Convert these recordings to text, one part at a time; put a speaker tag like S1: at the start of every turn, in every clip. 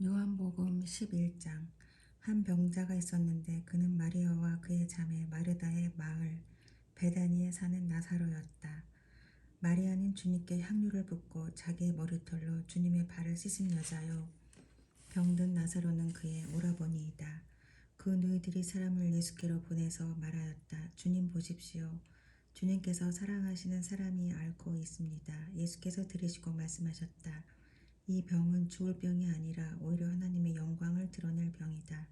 S1: 요한복음 11장. 한 병자가 있었는데 그는 마리아와 그의 자매 마르다의 마을 베다니에 사는 나사로였다. 마리아는 주님께 향유를 붓고 자기의 머리털로 주님의 발을 씻은 여자요. 병든 나사로는 그의 오라버니이다. 그 누이들이 사람을 예수께로 보내서 말하였다. 주님 보십시오. 주님께서 사랑하시는 사람이 앓고 있습니다. 예수께서 들으시고 말씀하셨다. 이 병은 죽을 병이 아니라 오히려 하나님의 영광을 드러낼 병이다.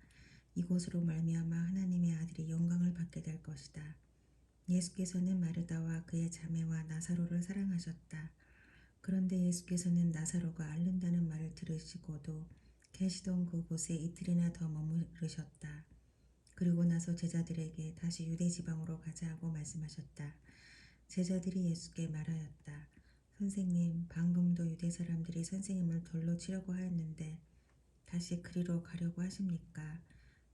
S1: 이곳으로 말미암아 하나님의 아들이 영광을 받게 될 것이다. 예수께서는 마르다와 그의 자매와 나사로를 사랑하셨다. 그런데 예수께서는 나사로가 앓는다는 말을 들으시고도 계시던 그곳에 이틀이나 더 머무르셨다. 그리고 나서 제자들에게 다시 유대 지방으로 가자 하고 말씀하셨다. 제자들이 예수께 말하였다. 선생님, 방금도 유대 사람들이 선생님을 돌로 치려고 하였는데 다시 그리로 가려고 하십니까?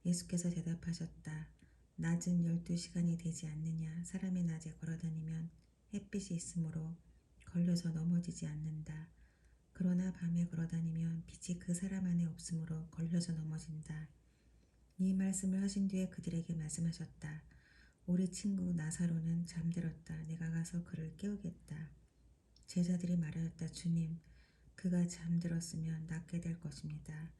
S1: 예수께서 대답하셨다. 낮은 12시간이 되지 않느냐? 사람이 낮에 걸어다니면 햇빛이 있으므로 걸려서 넘어지지 않는다. 그러나 밤에 걸어다니면 빛이 그 사람 안에 없으므로 걸려서 넘어진다. 이 말씀을 하신 뒤에 그들에게 말씀하셨다. 우리 친구 나사로는 잠들었다. 내가 가서 그를 깨우겠다. 제자들이 말하였다. 주님, 그가 잠들었으면 낫게 될 것입니다.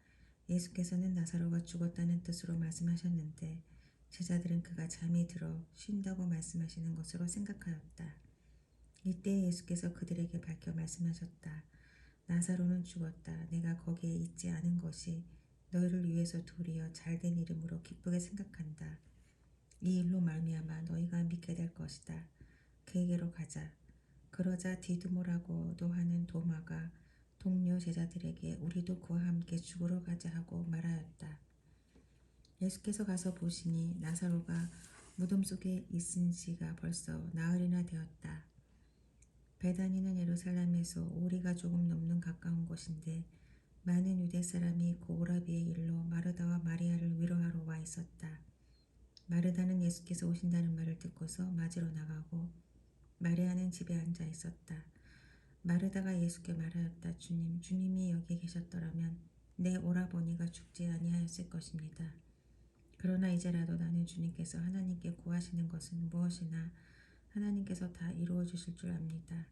S1: 예수께서는 나사로가 죽었다는 뜻으로 말씀하셨는데 제자들은 그가 잠이 들어 쉰다고 말씀하시는 것으로 생각하였다. 이때 예수께서 그들에게 밝혀 말씀하셨다. 나사로는 죽었다. 내가 거기에 있지 않은 것이 너희를 위해서 도리어 잘된 이름으로 기쁘게 생각한다. 이 일로 말미암아 너희가 믿게 될 것이다. 그에게로 가자. 그러자 디두모라고도 하는 도마가 동료 제자들에게 우리도 그와 함께 죽으러 가자 하고 말하였다. 예수께서 가서 보시니 나사로가 무덤 속에 있은 지가 벌써 나흘이나 되었다. 베다니는 예루살렘에서 오리가 조금 넘는 가까운 곳인데 많은 유대 사람이 그 오라비의 일로 마르다와 마리아를 위로하러 와 있었다. 마르다는 예수께서 오신다는 말을 듣고서 맞으러 나가고 마리아는 집에 앉아 있었다. 마르다가 예수께 말하였다. 주님, 주님이 여기 계셨더라면 내 오라버니가 죽지 아니하였을 것입니다. 그러나 이제라도 나는 주님께서 하나님께 구하시는 것은 무엇이나 하나님께서 다 이루어 주실 줄 압니다.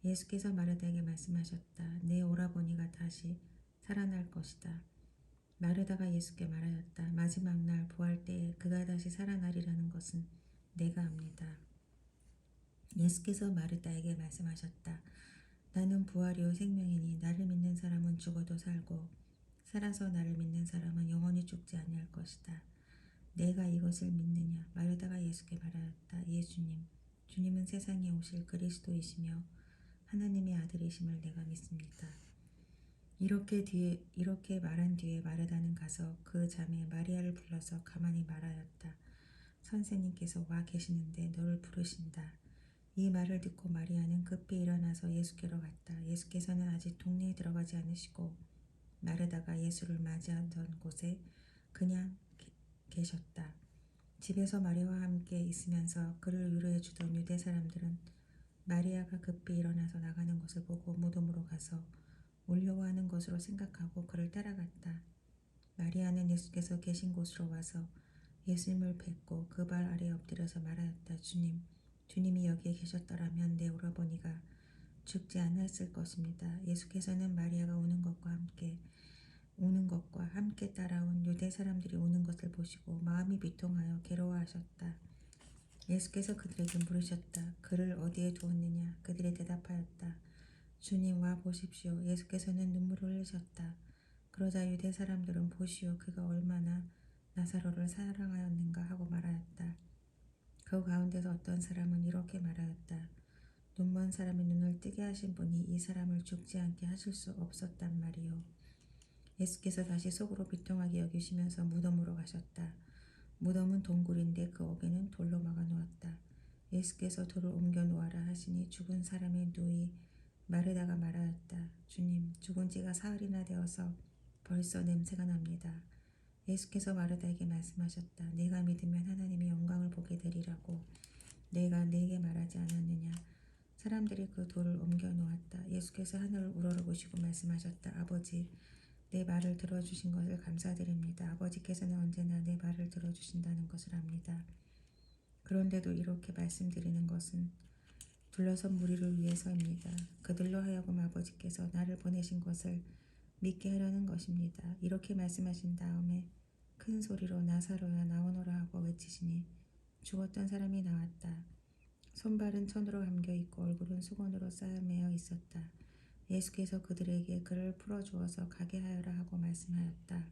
S1: 예수께서 마르다에게 말씀하셨다. 내 오라버니가 다시 살아날 것이다. 마르다가 예수께 말하였다. 마지막 날 부활 때에 그가 다시 살아나리라는 것은 내가 압니다. 예수께서 마르다에게 말씀하셨다. 나는 부활이요 생명이니 나를 믿는 사람은 죽어도 살고 살아서 나를 믿는 사람은 영원히 죽지 아니할 것이다. 내가 이것을 믿느냐? 마르다가 예수께 말하였다. 예수님, 주님은 세상에 오실 그리스도이시며 하나님의 아들이심을 내가 믿습니다. 이렇게 말한 뒤에 마르다는 가서 그 자매 마리아를 불러서 가만히 말하였다. 선생님께서 와 계시는데 너를 부르신다. 이 말을 듣고 마리아는 급히 일어나서 예수께로 갔다. 예수께서는 아직 동네에 들어가지 않으시고 마르다가 예수를 맞이하던 곳에 그냥 계셨다. 집에서 마리아와 함께 있으면서 그를 위로해 주던 유대 사람들은 마리아가 급히 일어나서 나가는 것을 보고 무덤으로 가서 오려고 하는 것으로 생각하고 그를 따라갔다. 마리아는 예수께서 계신 곳으로 와서 예수님을 뵙고 그 발 아래에 엎드려서 말하였다. 주님, 주님이 여기에 계셨더라면 내 오라버니가 죽지 않았을 것입니다. 예수께서는 마리아가 오는 것과 함께 따라온 유대 사람들이 오는 것을 보시고 마음이 비통하여 괴로워하셨다. 예수께서 그들에게 물으셨다. 그를 어디에 두었느냐? 그들이 대답하였다. 주님 와 보십시오. 예수께서는 눈물을 흘리셨다. 그러자 유대 사람들은 보시오. 그가 얼마나 나사로를 사랑하였는가 하고 말하였다. 그 가운데서 어떤 사람은 이렇게 말하였다. 눈먼 사람의 눈을 뜨게 하신 분이 이 사람을 죽지 않게 하실 수 없었단 말이요. 예수께서 다시 속으로 비통하게 여기시면서 무덤으로 가셨다. 무덤은 동굴인데 그 어귀는 돌로 막아 놓았다. 예수께서 돌을 옮겨 놓아라 하시니 죽은 사람의 누이 마르다가 말하였다. 주님, 죽은 지가 사흘이나 되어서 벌써 냄새가 납니다. 예수께서 마르다에게 말씀하셨다. 내가 믿으면 하나님의 영광을 보게 되리라고 내가 네게 말하지 않았느냐. 사람들이 그 돌을 옮겨 놓았다. 예수께서 하늘을 우러러보시고 말씀하셨다. 아버지, 내 말을 들어주신 것을 감사드립니다. 아버지께서는 언제나 내 말을 들어주신다는 것을 압니다. 그런데도 이렇게 말씀드리는 것은 둘러선 무리를 위해서입니다. 그들로 하여금 아버지께서 나를 보내신 것을 믿게 하려는 것입니다. 이렇게 말씀하신 다음에 큰 소리로 나사로야 나오너라 하고 외치시니 죽었던 사람이 나왔다. 손발은 천으로 감겨있고 얼굴은 수건으로 싸매어 있었다. 예수께서 그들에게 그를 풀어주어서 가게 하여라 하고 말씀하였다.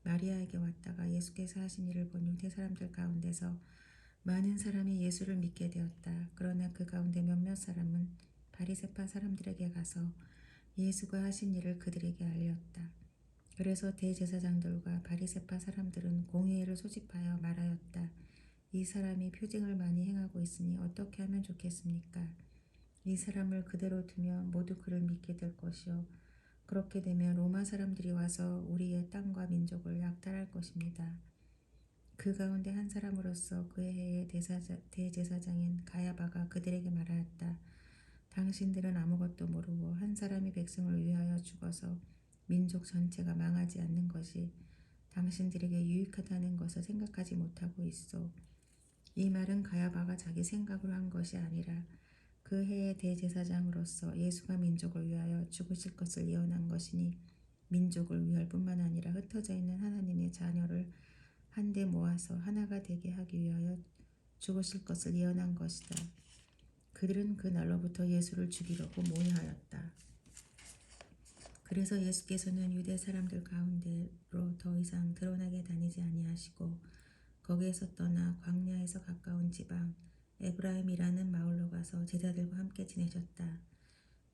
S1: 마리아에게 왔다가 예수께서 하신 일을 본 유대 사람들 가운데서 많은 사람이 예수를 믿게 되었다. 그러나 그 가운데 몇몇 사람은 바리새파 사람들에게 가서 예수가 하신 일을 그들에게 알렸다. 그래서 대제사장들과 바리새파 사람들은 공회를 소집하여 말하였다. 이 사람이 표징을 많이 행하고 있으니 어떻게 하면 좋겠습니까? 이 사람을 그대로 두면 모두 그를 믿게 될 것이요. 그렇게 되면 로마 사람들이 와서 우리의 땅과 민족을 약탈할 것입니다. 그 가운데 한 사람으로서 그의 해의 대제사장인 가야바가 그들에게 말하였다. 당신들은 아무것도 모르고 한 사람이 백성을 위하여 죽어서 민족 전체가 망하지 않는 것이 당신들에게 유익하다는 것을 생각하지 못하고 있어. 이 말은 가야바가 자기 생각으로 한 것이 아니라 그 해의 대제사장으로서 예수가 민족을 위하여 죽으실 것을 예언한 것이니 민족을 위할 뿐만 아니라 흩어져 있는 하나님의 자녀를 한데 모아서 하나가 되게 하기 위하여 죽으실 것을 예언한 것이다. 그들은 그 날로부터 예수를 죽이려고 모여하였다. 그래서 예수께서는 유대 사람들 가운데로 더 이상 드러나게 다니지 아니하시고 거기에서 떠나 광야에서 가까운 지방 에브라임이라는 마을로 가서 제자들과 함께 지내셨다.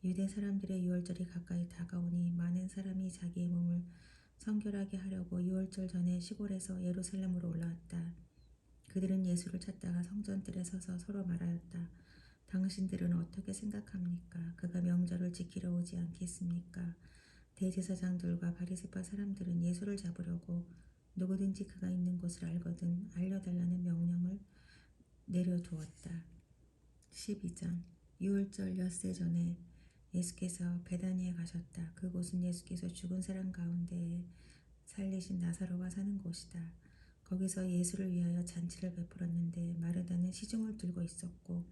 S1: 유대 사람들의 유월절이 가까이 다가오니 많은 사람이 자기의 몸을 성결하게 하려고 유월절 전에 시골에서 예루살렘으로 올라왔다. 그들은 예수를 찾다가 성전뜰에 서서 서로 말하였다. 당신들은 어떻게 생각합니까? 그가 명절을 지키러 오지 않겠습니까? 대제사장들과 바리새파 사람들은 예수를 잡으려고 누구든지 그가 있는 곳을 알거든 알려달라는 명령을 내려두었다. 12장 유월절 엿새 전에 예수께서 베다니에 가셨다. 그곳은 예수께서 죽은 사람 가운데에 살리신 나사로가 사는 곳이다. 거기서 예수를 위하여 잔치를 베풀었는데 마르다는 시중을 들고 있었고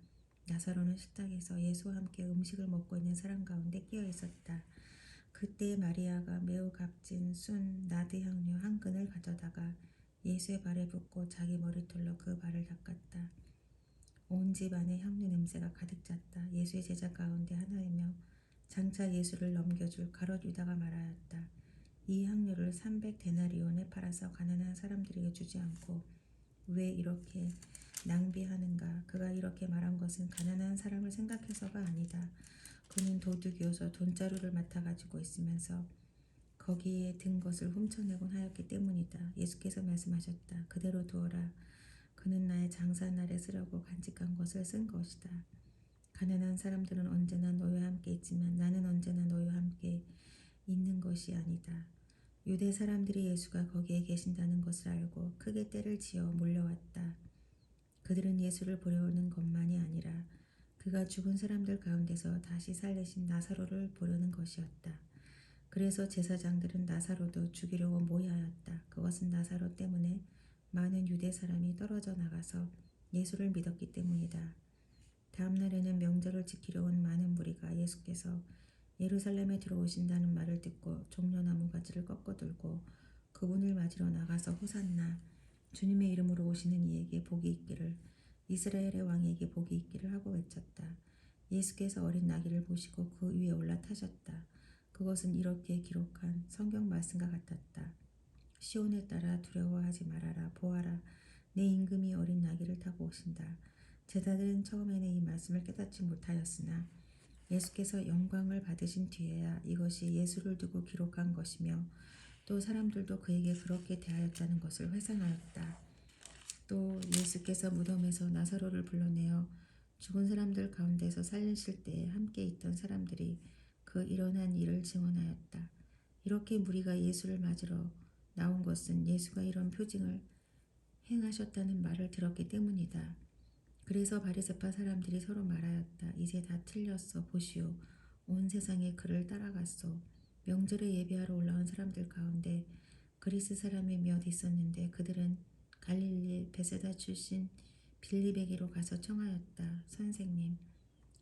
S1: 나사로는 식탁에서 예수와 함께 음식을 먹고 있는 사람 가운데 끼어 있었다. 그때 마리아가 매우 값진 순 나드 향료 한 근을 가져다가 예수의 발에 붓고 자기 머리털로 그 발을 닦았다. 온 집안에 향료 냄새가 가득 찼다. 예수의 제자 가운데 하나이며 장차 예수를 넘겨줄 가롯 유다가 말하였다. 이 향료를 300데나리온에 팔아서 가난한 사람들에게 주지 않고 왜 이렇게 낭비하는가? 그가 이렇게 말한 것은 가난한 사람을 생각해서가 아니다. 그는 도둑이어서 돈자루를 맡아가지고 있으면서 거기에 든 것을 훔쳐내곤 하였기 때문이다. 예수께서 말씀하셨다. 그대로 두어라. 그는 나의 장사날에 쓰려고 간직한 것을 쓴 것이다. 가난한 사람들은 언제나 너희와 함께 있지만 나는 언제나 너희와 함께 있는 것이 아니다. 유대 사람들이 예수가 거기에 계신다는 것을 알고 크게 떼를 지어 몰려왔다. 그들은 예수를 보려는 것만이 아니라 그가 죽은 사람들 가운데서 다시 살리신 나사로를 보려는 것이었다. 그래서 제사장들은 나사로도 죽이려고 모여하였다. 그것은 나사로 때문에 많은 유대 사람이 떨어져 나가서 예수를 믿었기 때문이다. 다음 날에는 명절을 지키려 온 많은 무리가 예수께서 예루살렘에 들어오신다는 말을 듣고 종려나무 가지를 꺾어 들고 그분을 맞으러 나가서 호산나 주님의 이름으로 오시는 이에게 복이 있기를 이스라엘의 왕에게 복이 있기를 하고 외쳤다. 예수께서 어린 나귀를 보시고 그 위에 올라타셨다. 그것은 이렇게 기록한 성경 말씀과 같았다. 시온에 따라 두려워하지 말아라. 보아라. 내 임금이 어린 나귀를 타고 오신다. 제자들은 처음에는 이 말씀을 깨닫지 못하였으나 예수께서 영광을 받으신 뒤에야 이것이 예수를 두고 기록한 것이며 또 사람들도 그에게 그렇게 대하였다는 것을 회상하였다. 또 예수께서 무덤에서 나사로를 불러내어 죽은 사람들 가운데서 살리실 때에 함께 있던 사람들이 그 일어난 일을 증언하였다. 이렇게 무리가 예수를 맞으러 나온 것은 예수가 이런 표징을 행하셨다는 말을 들었기 때문이다. 그래서 바리새파 사람들이 서로 말하였다. 이제 다 틀렸어. 보시오. 온 세상에 그를 따라갔소. 명절에 예배하러 올라온 사람들 가운데 그리스 사람이 몇 있었는데 그들은 갈릴리 베세다 출신 빌립에게로 가서 청하였다. 선생님,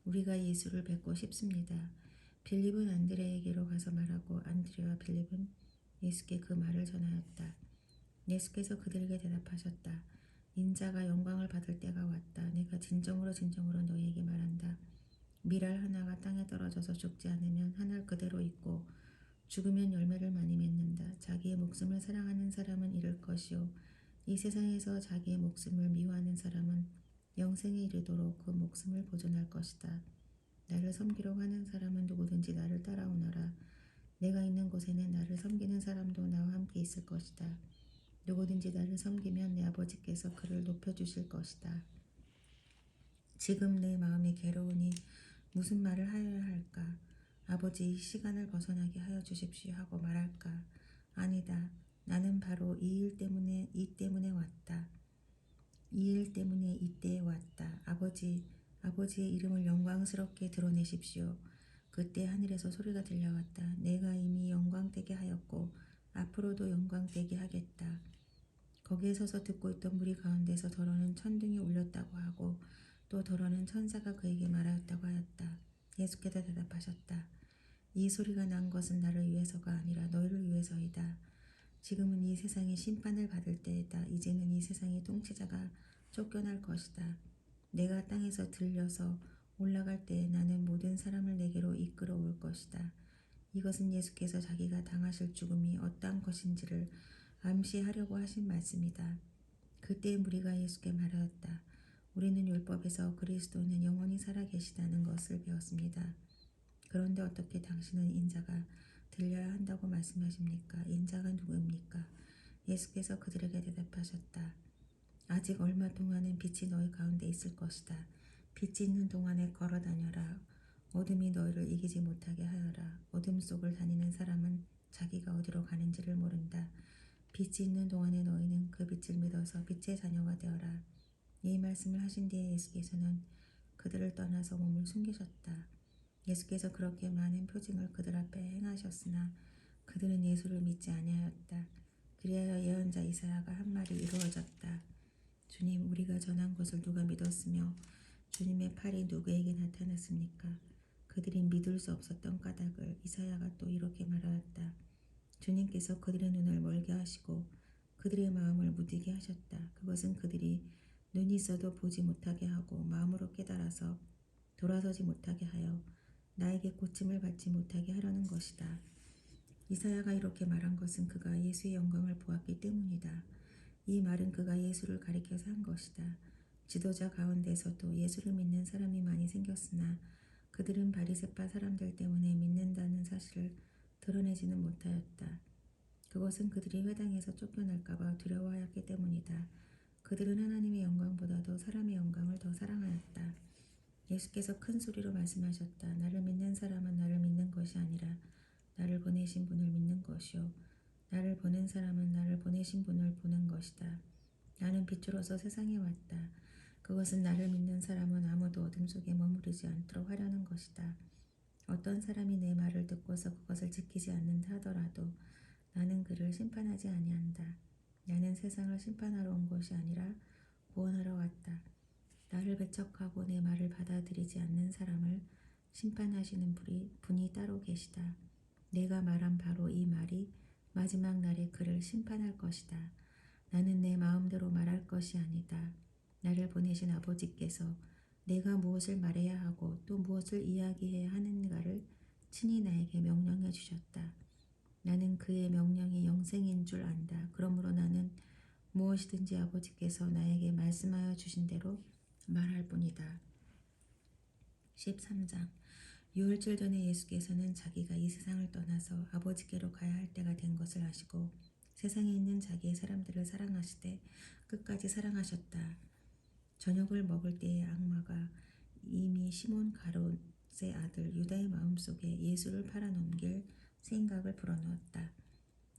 S1: 우리가 예수를 뵙고 싶습니다. 빌립은 안드레에게로 가서 말하고 안드레와 빌립은 예수께 그 말을 전하였다. 예수께서 그들에게 대답하셨다. 인자가 영광을 받을 때가 왔다. 내가 진정으로 진정으로 너희에게 말한다. 밀알 하나가 땅에 떨어져서 죽지 않으면 한 알 그대로 있고 죽으면 열매를 많이 맺는다. 자기의 목숨을 사랑하는 사람은 잃을 것이요 이 세상에서 자기의 목숨을 미워하는 사람은 영생에 이르도록 그 목숨을 보존할 것이다. 나를 섬기려고 하는 사람은 누구든지 나를 따라오너라. 내가 있는 곳에는 나를 섬기는 사람도 나와 함께 있을 것이다. 누구든지 나를 섬기면 내 아버지께서 그를 높여주실 것이다. 지금 내 마음이 괴로우니 무슨 말을 하여야 할까? 아버지, 시간을 벗어나게 하여 주십시오 하고 말할까? 아니다. 나는 바로 이 일 때문에 왔다. 이 일 때문에 이때에 왔다. 아버지의 이름을 영광스럽게 드러내십시오. 그때 하늘에서 소리가 들려왔다. 내가 이미 영광되게 하였고 앞으로도 영광되게 하겠다. 거기에 서서 듣고 있던 무리 가운데서 더러는 천둥이 울렸다고 하고 또 더러는 천사가 그에게 말하였다고 하였다. 예수께서 대답하셨다. 이 소리가 난 것은 나를 위해서가 아니라 너희를 위해서이다. 지금은 이 세상이 심판을 받을 때이다. 이제는 이 세상의 통치자가 쫓겨날 것이다. 내가 땅에서 들려서 올라갈 때에 나는 모든 사람을 내게로 이끌어 올 것이다. 이것은 예수께서 자기가 당하실 죽음이 어떠한 것인지를 암시하려고 하신 말씀이다. 그때 무리가 예수께 말하였다. 우리는 율법에서 그리스도는 영원히 살아계시다는 것을 배웠습니다. 그런데 어떻게 당신은 인자가 들려야 한다고 말씀하십니까? 인자가 누구입니까? 예수께서 그들에게 대답하셨다. 아직 얼마 동안은 빛이 너희 가운데 있을 것이다. 빛이 있는 동안에 걸어 다녀라. 어둠이 너희를 이기지 못하게 하여라. 어둠 속을 다니는 사람은 자기가 어디로 가는지를 모른다. 빛이 있는 동안에 너희는 그 빛을 믿어서 빛의 자녀가 되어라. 이 말씀을 하신 뒤에 예수께서는 그들을 떠나서 몸을 숨기셨다. 예수께서 그렇게 많은 표징을 그들 앞에 행하셨으나 그들은 예수를 믿지 아니하였다. 그리하여 예언자 이사야가 한 말이 이루어졌다. 주님, 우리가 전한 것을 누가 믿었으며 주님의 팔이 누구에게 나타났습니까? 그들이 믿을 수 없었던 까닭을 이사야가 또 이렇게 말하였다. 주님께서 그들의 눈을 멀게 하시고 그들의 마음을 무디게 하셨다. 그것은 그들이 눈이 있어도 보지 못하게 하고 마음으로 깨달아서 돌아서지 못하게 하여 나에게 고침을 받지 못하게 하려는 것이다. 이사야가 이렇게 말한 것은 그가 예수의 영광을 보았기 때문이다. 이 말은 그가 예수를 가리켜서 한 것이다. 지도자 가운데서도 예수를 믿는 사람이 많이 생겼으나 그들은 바리새파 사람들 때문에 믿는다는 사실을 드러내지는 못하였다. 그것은 그들이 회당에서 쫓겨날까봐 두려워하였기 때문이다. 그들은 하나님의 영광보다도 사람의 영광을 더 사랑하였다. 예수께서 큰 소리로 말씀하셨다. 나를 믿는 사람은 나를 믿는 것이 아니라 나를 보내신 분을 믿는 것이요 나를 보낸 사람은 나를 보내신 분을 보는 것이다. 나는 빛으로서 세상에 왔다. 그것은 나를 믿는 사람은 아무도 어둠 속에 머무르지 않도록 하려는 것이다. 어떤 사람이 내 말을 듣고서 그것을 지키지 않는다 하더라도 나는 그를 심판하지 아니한다. 나는 세상을 심판하러 온 것이 아니라 구원하러 왔다. 나를 배척하고 내 말을 받아들이지 않는 사람을 심판하시는 분이 따로 계시다. 내가 말한 바로 이 말이 마지막 날에 그를 심판할 것이다. 나는 내 마음대로 말할 것이 아니다. 나를 보내신 아버지께서 내가 무엇을 말해야 하고 또 무엇을 이야기해야 하는가를 친히 나에게 명령해 주셨다. 나는 그의 명령이 영생인 줄 안다. 그러므로 나는 무엇이든지 아버지께서 나에게 말씀하여 주신 대로 말할 뿐이다. 13장 유월절 전에 예수께서는 자기가 이 세상을 떠나서 아버지께로 가야 할 때가 된 것을 아시고 세상에 있는 자기의 사람들을 사랑하시되 끝까지 사랑하셨다. 저녁을 먹을 때에 악마가 이미 시몬 가롯의 아들 유다의 마음속에 예수를 팔아넘길 생각을 불어넣었다.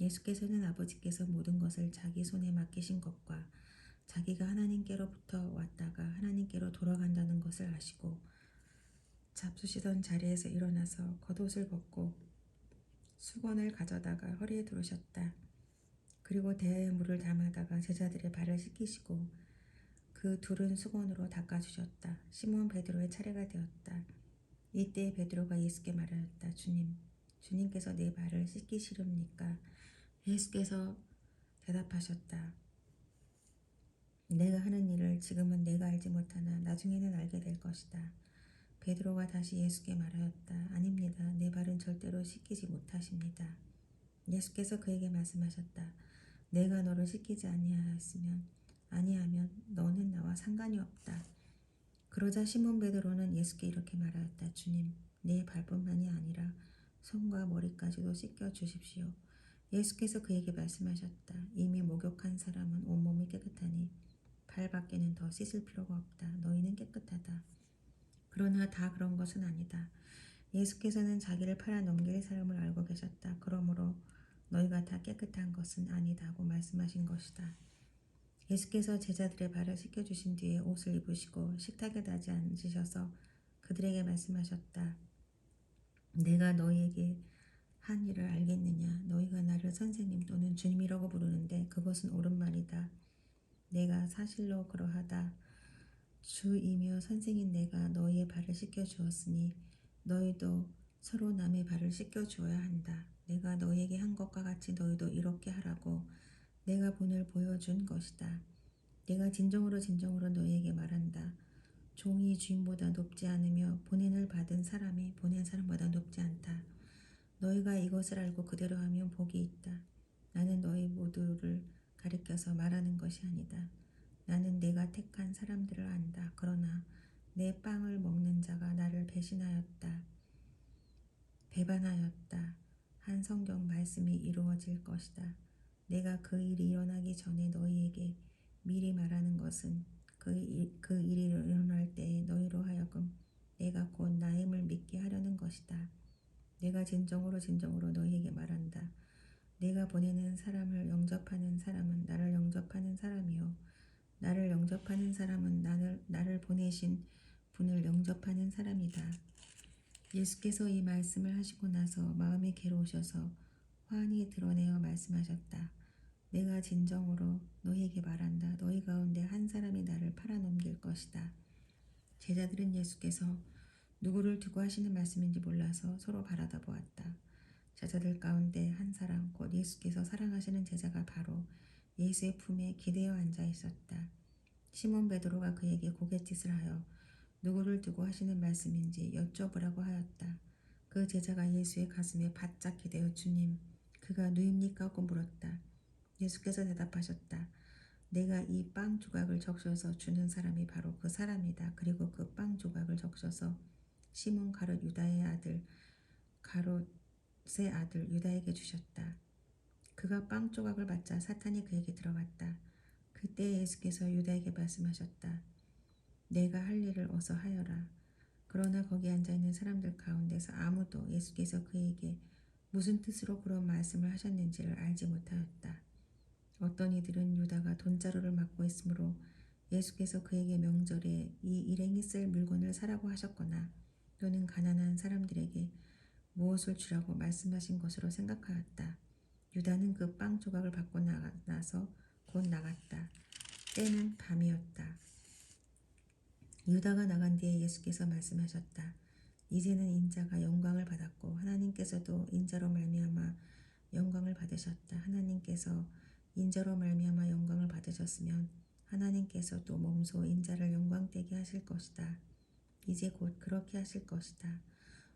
S1: 예수께서는 아버지께서 모든 것을 자기 손에 맡기신 것과 자기가 하나님께로부터 왔다가 하나님께로 돌아간다는 것을 아시고 잡수시던 자리에서 일어나서 겉옷을 벗고 수건을 가져다가 허리에 두르셨다. 그리고 대야에 물을 담아다가 제자들의 발을 씻기시고 그 둘은 수건으로 닦아주셨다. 시몬 베드로의 차례가 되었다. 이때 베드로가 예수께 말하였다. 주님, 주님께서 내 발을 씻기시렵니까? 예수께서 대답하셨다. 내가 하는 일을 지금은 내가 알지 못하나 나중에는 알게 될 것이다. 베드로가 다시 예수께 말하였다. 아닙니다. 내 발은 절대로 씻기지 못하십니다. 예수께서 그에게 말씀하셨다. 내가 너를 씻기지 아니하면 너는 나와 상관이 없다. 그러자 시몬 베드로는 예수께 이렇게 말하였다. 주님, 내 발뿐만이 아니라 손과 머리까지도 씻겨 주십시오. 예수께서 그에게 말씀하셨다. 이미 목욕한 사람은 온몸이 깨끗하니 발밖에는 더 씻을 필요가 없다. 너희는 깨끗하다. 그러나 다 그런 것은 아니다. 예수께서는 자기를 팔아 넘길 사람을 알고 계셨다. 그러므로 너희가 다 깨끗한 것은 아니다고 말씀하신 것이다. 예수께서 제자들의 발을 씻겨주신 뒤에 옷을 입으시고 식탁에 다시 앉으셔서 그들에게 말씀하셨다. 내가 너희에게 한 일을 알겠느냐? 너희가 나를 선생님 또는 주님이라고 부르는데 그것은 옳은 말이다. 내가 사실로 그러하다. 주이며 선생인 내가 너희의 발을 씻겨 주었으니 너희도 서로 남의 발을 씻겨 주어야 한다. 내가 너희에게 한 것과 같이 너희도 이렇게 하라고 내가 본을 보여준 것이다. 내가 진정으로 너희에게 말한다. 종이 주인보다 높지 않으며 보냄을 받은 사람이 보낸 사람보다 높지 않다. 너희가 이것을 알고 그대로 하면 복이 있다. 나는 너희 모두를 가리켜서 말하는 것이 아니다. 나는 내가 택한 사람들을 안다. 그러나 내 빵을 먹는 자가 나를 배반하였다. 한 성경 말씀이 이루어질 것이다. 내가 그 일이 일어나기 전에 너희에게 미리 말하는 것은 그 일이 일어날 때에 너희로 하여금 내가 곧 나임을 믿게 하려는 것이다. 내가 진정으로 너희에게 말한다. 내가 보내는 사람을 영접하는 사람은 나를 영접하는 사람이요 나를 영접하는 사람은 나를 보내신 분을 영접하는 사람이다. 예수께서 이 말씀을 하시고 나서 마음이 괴로우셔서 환히 드러내어 말씀하셨다. 내가 진정으로 너희에게 말한다. 너희 가운데 한 사람이 나를 팔아넘길 것이다. 제자들은 예수께서 누구를 두고 하시는 말씀인지 몰라서 서로 바라다 보았다. 제자들 가운데 한 사람, 곧 예수께서 사랑하시는 제자가 바로 예수의 품에 기대어 앉아 있었다. 시몬 베드로가 그에게 고갯짓을 하여 누구를 두고 하시는 말씀인지 여쭤보라고 하였다. 그 제자가 예수의 가슴에 바짝 기대어 주님, 그가 누입니까? 하고 물었다. 예수께서 대답하셨다. 내가 이 빵 조각을 적셔서 주는 사람이 바로 그 사람이다. 그리고 그 빵 조각을 적셔서 시몬 가롯 유다의 아들 가롯의 아들 유다에게 주셨다. 그가 빵 조각을 받자 사탄이 그에게 들어갔다. 그때 예수께서 유다에게 말씀하셨다. 내가 할 일을 어서 하여라. 그러나 거기 앉아있는 사람들 가운데서 아무도 예수께서 그에게 무슨 뜻으로 그런 말씀을 하셨는지를 알지 못하였다. 어떤 이들은 유다가 돈자루를 맡고 있으므로 예수께서 그에게 명절에 이 일행이 쓸 물건을 사라고 하셨거나 또는 가난한 사람들에게 무엇을 주라고 말씀하신 것으로 생각하였다. 유다는 그 빵 조각을 받고 나서 곧 나갔다. 때는 밤이었다. 유다가 나간 뒤에 예수께서 말씀하셨다. 이제는 인자가 영광을 받았고 하나님께서도 인자로 말미암아 영광을 받으셨다. 하나님께서 인자로 말미암아 영광을 받으셨으면 하나님께서도 몸소 인자를 영광되게 하실 것이다. 이제 곧 그렇게 하실 것이다.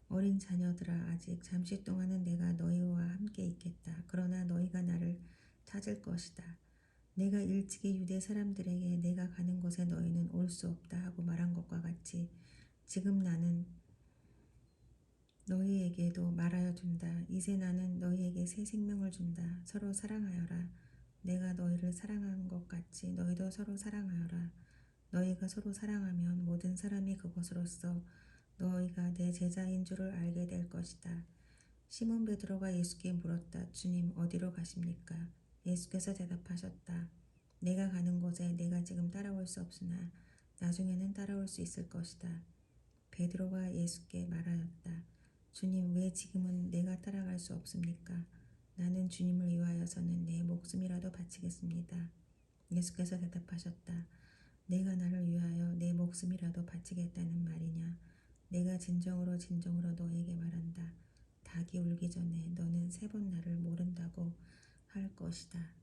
S1: 어린 자녀들아 아직 잠시 동안은 내가 너희와 함께 있겠다. 그러나 너희가 나를 찾을 것이다. 내가 일찍이 유대 사람들에게 내가 가는 곳에 너희는 올 수 없다 하고 말한 것과 같이 지금 나는 너희에게도 말하여 준다. 이제 나는 너희에게 새 생명을 준다. 서로 사랑하여라. 내가 너희를 사랑한 것 같이 너희도 서로 사랑하여라. 너희가 서로 사랑하면 모든 사람이 그것으로써 너희가 내 제자인 줄을 알게 될 것이다. 시몬 베드로가 예수께 물었다. 주님, 어디로 가십니까? 예수께서 대답하셨다. 내가 가는 곳에 내가 지금 따라올 수 없으나 나중에는 따라올 수 있을 것이다. 베드로가 예수께 말하였다. 주님, 왜 지금은 내가 따라갈 수 없습니까? 나는 주님을 위하여서는 내 목숨이라도 바치겠습니다. 예수께서 대답하셨다. 내가 나를 위하여 내 목숨이라도 바치겠다는 말이냐? 내가 진정으로 진정으로 너에게 말한다. 닭이 울기 전에 너는 3번 나를 모른다고 할 것이다.